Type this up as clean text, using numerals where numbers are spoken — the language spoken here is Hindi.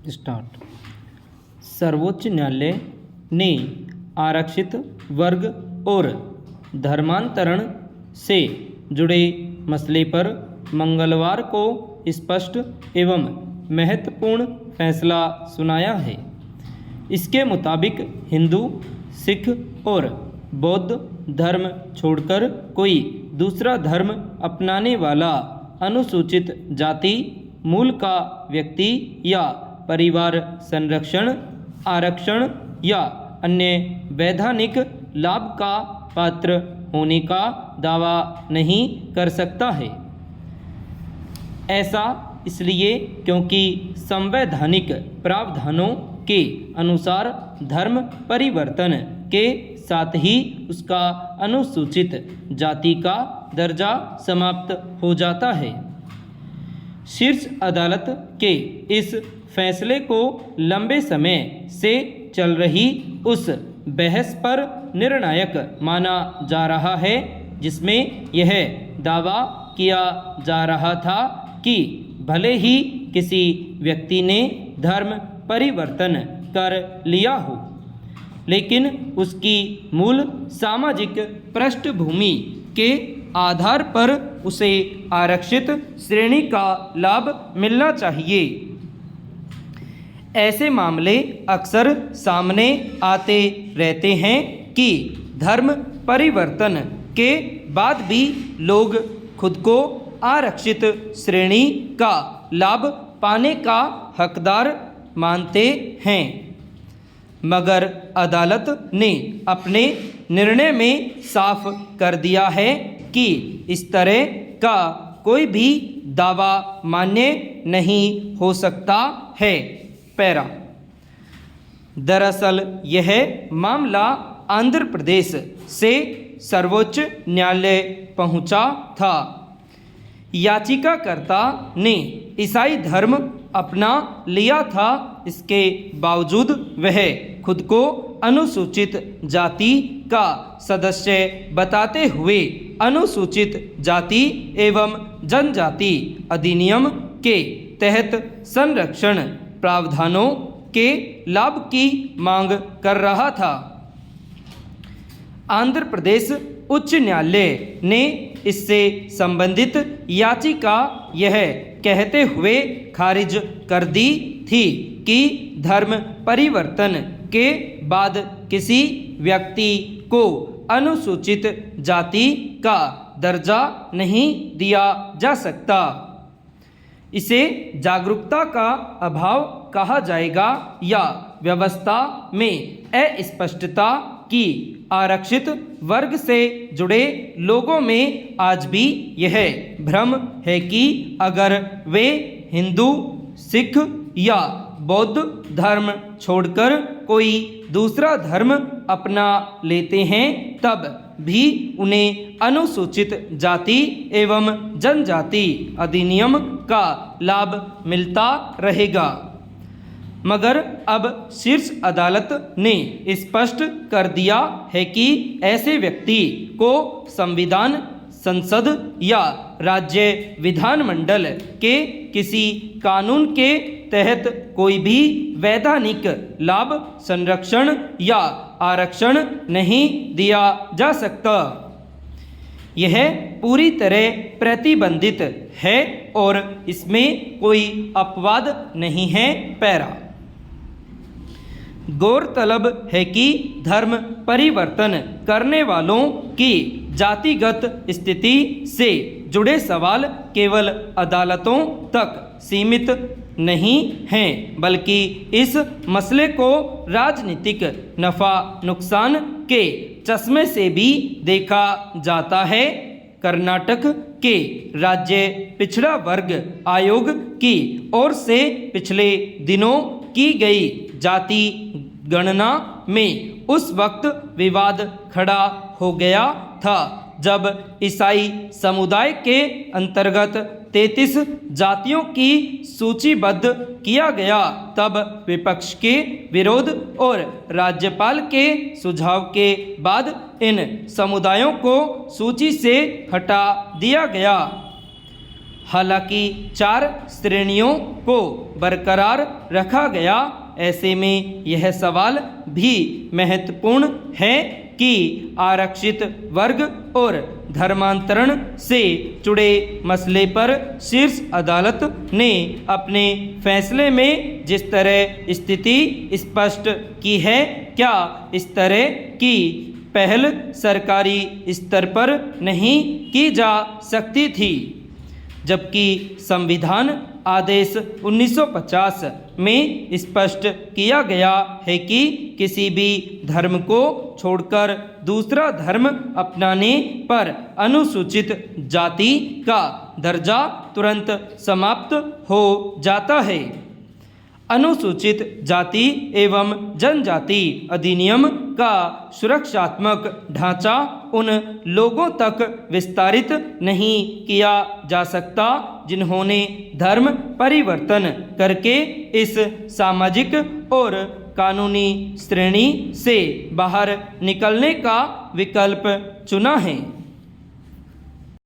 स्टार्ट। सर्वोच्च न्यायालय ने आरक्षित वर्ग और धर्मांतरण से जुड़े मसले पर मंगलवार को स्पष्ट एवं महत्वपूर्ण फैसला सुनाया है। इसके मुताबिक हिंदू, सिख और बौद्ध धर्म छोड़कर कोई दूसरा धर्म अपनाने वाला अनुसूचित जाति मूल का व्यक्ति या परिवार संरक्षण, आरक्षण या अन्य वैधानिक लाभ का पात्र होने का दावा नहीं कर सकता है। ऐसा इसलिए क्योंकि संवैधानिक प्रावधानों के अनुसार धर्म परिवर्तन के साथ ही उसका अनुसूचित जाति का दर्जा समाप्त हो जाता है। शीर्ष अदालत के इस फैसले को लंबे समय से चल रही उस बहस पर निर्णायक माना जा रहा है, जिसमें यह दावा किया जा रहा था कि भले ही किसी व्यक्ति ने धर्म परिवर्तन कर लिया हो, लेकिन उसकी मूल सामाजिक पृष्ठभूमि के आधार पर उसे आरक्षित श्रेणी का लाभ मिलना चाहिए। ऐसे मामले अक्सर सामने आते रहते हैं कि धर्म परिवर्तन के बाद भी लोग खुद को आरक्षित श्रेणी का लाभ पाने का हकदार मानते हैं, मगर अदालत ने अपने निर्णय में साफ कर दिया है कि इस तरह का कोई भी दावा मान्य नहीं हो सकता है। पैरा। दरअसल यह मामला आंध्र प्रदेश से सर्वोच्च न्यायालय पहुंचा था। याचिकाकर्ता ने ईसाई धर्म अपना लिया था, इसके बावजूद वह खुद को अनुसूचित जाति का सदस्य बताते हुए अनुसूचित जाति एवं जनजाति अधिनियम के तहत संरक्षण प्रावधानों के लाभ की मांग कर रहा था। आंध्र प्रदेश उच्च न्यायालय ने इससे संबंधित याचिका यह कहते हुए खारिज कर दी थी कि धर्म परिवर्तन के बाद किसी व्यक्ति को अनुसूचित जाति का दर्जा नहीं दिया जा सकता। इसे जागरूकता का अभाव कहा जाएगा या व्यवस्था में अस्पष्टता की आरक्षित वर्ग से जुड़े लोगों में आज भी यह भ्रम है कि अगर वे हिंदू, सिख या बौद्ध धर्म छोड़कर कोई दूसरा धर्म अपना लेते हैं तब भी उन्हें अनुसूचित जाति एवं जनजाति अधिनियम का लाभ मिलता रहेगा। मगर अब शीर्ष अदालत ने स्पष्ट कर दिया है कि ऐसे व्यक्ति को संविधान, संसद या राज्य विधानमंडल के किसी कानून के तहत कोई भी वैधानिक लाभ, संरक्षण या आरक्षण नहीं दिया जा सकता। यह पूरी तरह प्रतिबंधित है और इसमें कोई अपवाद नहीं है। पैरा। गौरतलब है कि धर्म परिवर्तन करने वालों की जातिगत स्थिति से जुड़े सवाल केवल अदालतों तक सीमित नहीं हैं, बल्कि इस मसले को राजनीतिक नफ़ा नुकसान के चश्मे से भी देखा जाता है। कर्नाटक के राज्य पिछड़ा वर्ग आयोग की ओर से पिछले दिनों की गई जाति गणना में उस वक्त विवाद खड़ा हो गया था जब ईसाई समुदाय के अंतर्गत 33 जातियों की सूचीबद्ध किया गया। तब विपक्ष के विरोध और राज्यपाल के सुझाव के बाद इन समुदायों को सूची से हटा दिया गया। हालांकि 4 श्रेणियों को बरकरार रखा गया, ऐसे में यह सवाल भी महत्वपूर्ण है कि आरक्षित वर्ग और धर्मांतरण से जुड़े मसले पर शीर्ष अदालत ने अपने फैसले में जिस तरह स्थिति स्पष्ट की है, क्या इस तरह की पहल सरकारी स्तर पर नहीं की जा सकती थी? जबकि संविधान आदेश 1950 में स्पष्ट किया गया है कि किसी भी धर्म को छोड़कर दूसरा धर्म अपनाने पर अनुसूचित जाति का दर्जा तुरंत समाप्त हो जाता है। अनुसूचित जाति एवं जनजाति अधिनियम का सुरक्षात्मक ढांचा उन लोगों तक विस्तारित नहीं किया जा सकता जिन्होंने धर्म परिवर्तन करके इस सामाजिक और कानूनी श्रेणी से बाहर निकलने का विकल्प चुना है।